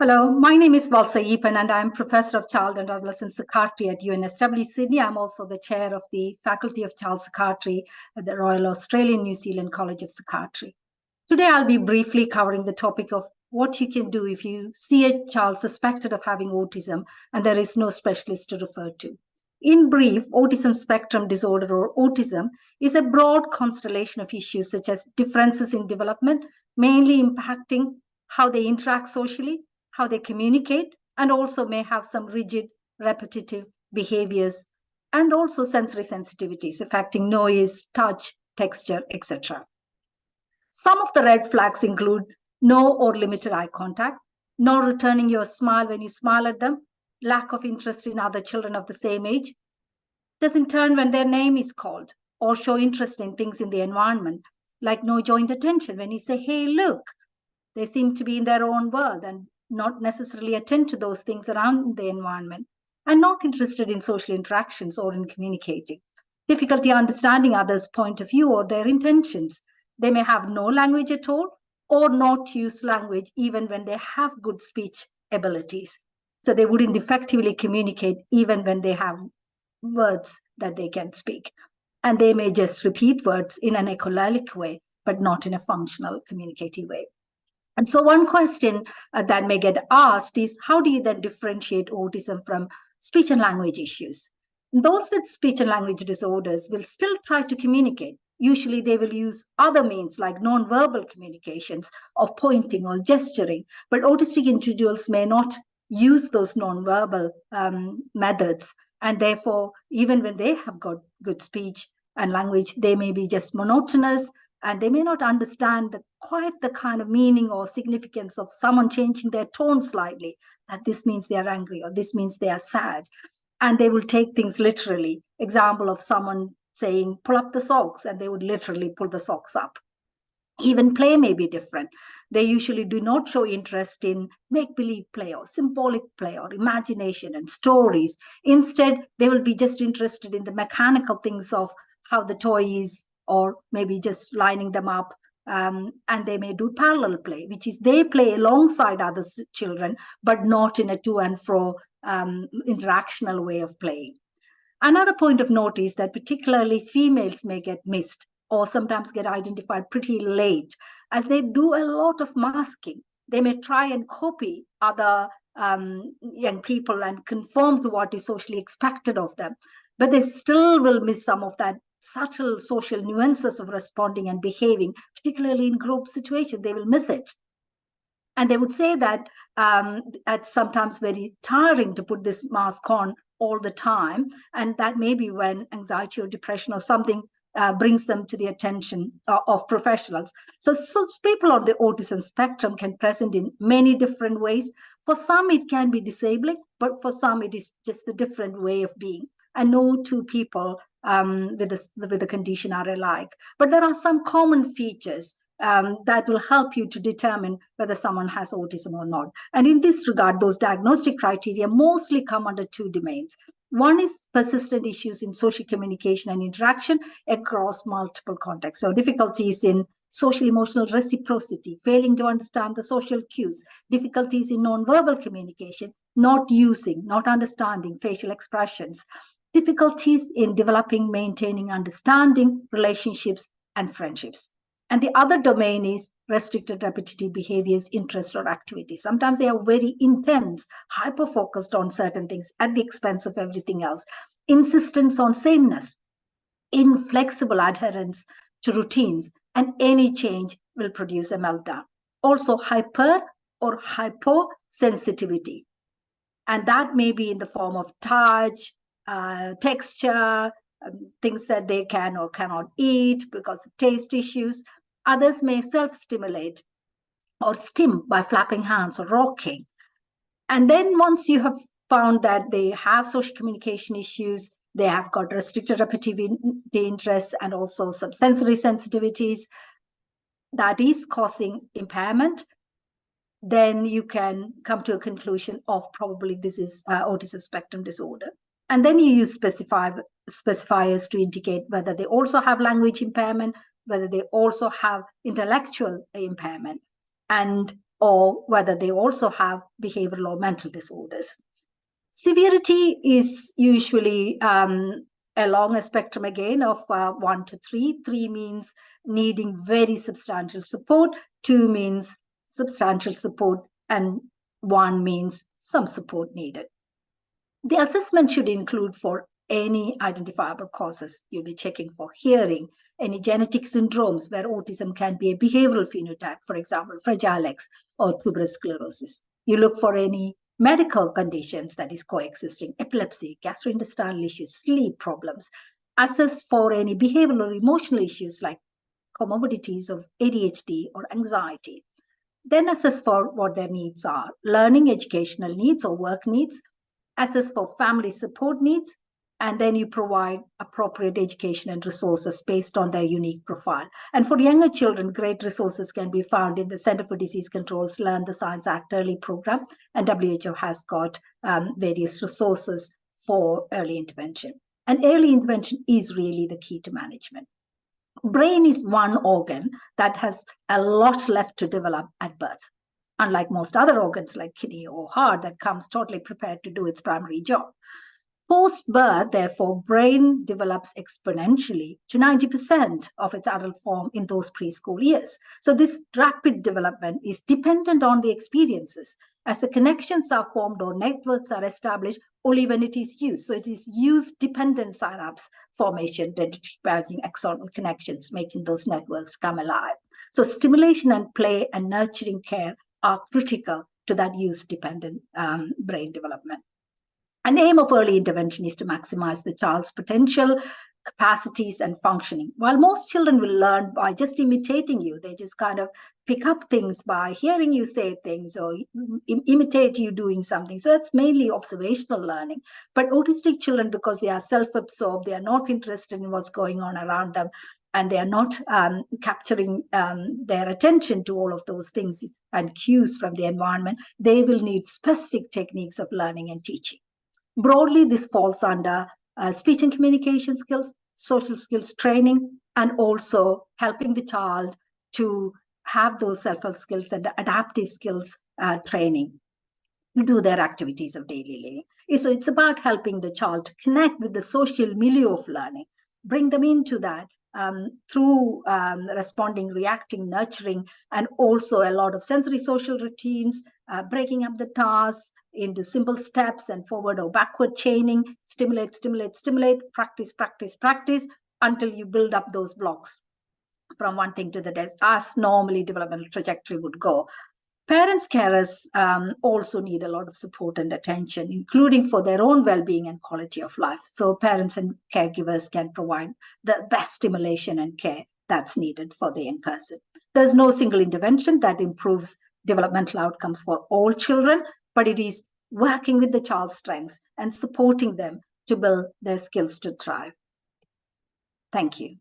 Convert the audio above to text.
Hello, my name is Valsamma Eapen, and I'm Professor of Child and Adolescent Psychiatry at UNSW Sydney. I'm also the Chair of the Faculty of Child Psychiatry at the Royal Australian New Zealand College of Psychiatry. Today, I'll be briefly covering the topic of what you can do if you see a child suspected of having autism and there is no specialist to refer to. In brief, autism spectrum disorder, or autism, is a broad constellation of issues such as differences in development, mainly impacting how they interact socially, how they communicate, and also may have some rigid, repetitive behaviors, and also sensory sensitivities affecting noise, touch, texture, etc. Some of the red flags include no or limited eye contact, no returning your smile when you smile at them, lack of interest in other children of the same age, doesn't turn when their name is called, or show interest in things in the environment, like no joint attention when you say, hey, look. They seem to be in their own world and not necessarily attend to those things around the environment, and not interested in social interactions or in communicating. Difficulty understanding others' point of view or their intentions. They may have no language at all or not use language even when they have good speech abilities. So they wouldn't effectively communicate even when they have words that they can speak. And they may just repeat words in an echolalic way, but not in a functional communicative way. And so one question that may get asked is, how do you then differentiate autism from speech and language issues? Those with speech and language disorders will still try to communicate. Usually they will use other means like nonverbal communications or pointing or gesturing, but autistic individuals may not use those nonverbal methods. And therefore, even when they have got good speech and language, they may be just monotonous, and they may not understand quite the kind of meaning or significance of someone changing their tone slightly, that this means they are angry or this means they are sad. And they will take things literally. Example of someone saying, pull up the socks, and they would literally pull the socks up. Even play may be different. They usually do not show interest in make-believe play or symbolic play or imagination and stories. Instead, they will be just interested in the mechanical things of how the toy is, or maybe just lining them up. And they may do parallel play, which is they play alongside other children, but not in a to and fro interactional way of playing. Another point of note is that particularly females may get missed or sometimes get identified pretty late, as they do a lot of masking. They may try and copy other young people and conform to what is socially expected of them, but they still will miss some of that subtle social nuances of responding and behaving, particularly in group situations. They will miss it. And they would say that it's sometimes very tiring to put this mask on all the time. And that may be when anxiety or depression or something brings them to the attention of professionals. So people on the autism spectrum can present in many different ways. For some, it can be disabling, but for some, it is just a different way of being. And no two people with the condition are alike. But there are some common features that will help you to determine whether someone has autism or not. And in this regard, those diagnostic criteria mostly come under two domains. One is persistent issues in social communication and interaction across multiple contexts. So difficulties in social emotional reciprocity, failing to understand the social cues, difficulties in nonverbal communication, not understanding facial expressions, difficulties in developing, maintaining, understanding relationships and friendships. And the other domain is restricted repetitive behaviors, interests, or activities. Sometimes they are very intense, hyper-focused on certain things at the expense of everything else. Insistence on sameness, inflexible adherence to routines, and any change will produce a meltdown. Also, hyper or hyposensitivity. And that may be in the form of touch, texture, things that they can or cannot eat because of taste issues. Others may self-stimulate or stim by flapping hands or rocking. And then once you have found that they have social communication issues, they have got restricted repetitive interests and also some sensory sensitivities that is causing impairment, then you can come to a conclusion of probably this is autism spectrum disorder. And then you use specifiers to indicate whether they also have language impairment, whether they also have intellectual impairment. And or whether they also have behavioral or mental disorders. Severity is usually along a spectrum again of 1 to 3. 3 means needing very substantial support, 2 means substantial support, and 1 means some support needed. The assessment should include for any identifiable causes. You'll be checking for hearing, any genetic syndromes where autism can be a behavioral phenotype, for example, Fragile X or tuberous sclerosis. You look for any medical conditions that is coexisting, epilepsy, gastrointestinal issues, sleep problems. Assess for any behavioral or emotional issues like comorbidities of ADHD or anxiety. Then assess for what their needs are, learning, educational needs or work needs. Assess for family support needs, and then you provide appropriate education and resources based on their unique profile. And for younger children, great resources can be found in the Center for Disease Control's Learn the Science Act Early program, and WHO has got various resources for early intervention. And early intervention is really the key to management. Brain is one organ that has a lot left to develop at birth, unlike most other organs like kidney or heart that comes totally prepared to do its primary job. Post-birth, therefore, brain develops exponentially to 90% of its adult form in those preschool years. So this rapid development is dependent on the experiences, as the connections are formed or networks are established only when it is used. So it is use-dependent synapse formation, developing axonal connections, making those networks come alive. So stimulation and play and nurturing care are critical to that use-dependent brain development. An aim of early intervention is to maximize the child's potential, capacities, and functioning. While most children will learn by just imitating you, they just kind of pick up things by hearing you say things or imitate you doing something. So that's mainly observational learning. But autistic children, because they are self-absorbed, they are not interested in what's going on around them, and they are not capturing their attention to all of those things and cues from the environment, they will need specific techniques of learning and teaching. Broadly, this falls under speech and communication skills, social skills training, and also helping the child to have those self-help skills and adaptive skills training to do their activities of daily living. So it's about helping the child to connect with the social milieu of learning, bring them into that through responding, reacting, nurturing, and also a lot of sensory social routines, breaking up the tasks into simple steps and forward or backward chaining, stimulate, practice, until you build up those blocks from one thing to the next, as normally developmental trajectory would go. Parents, carers also need a lot of support and attention, including for their own well-being and quality of life. So parents and caregivers can provide the best stimulation and care that's needed for the young person. There's no single intervention that improves developmental outcomes for all children, but it is working with the child's strengths and supporting them to build their skills to thrive. Thank you.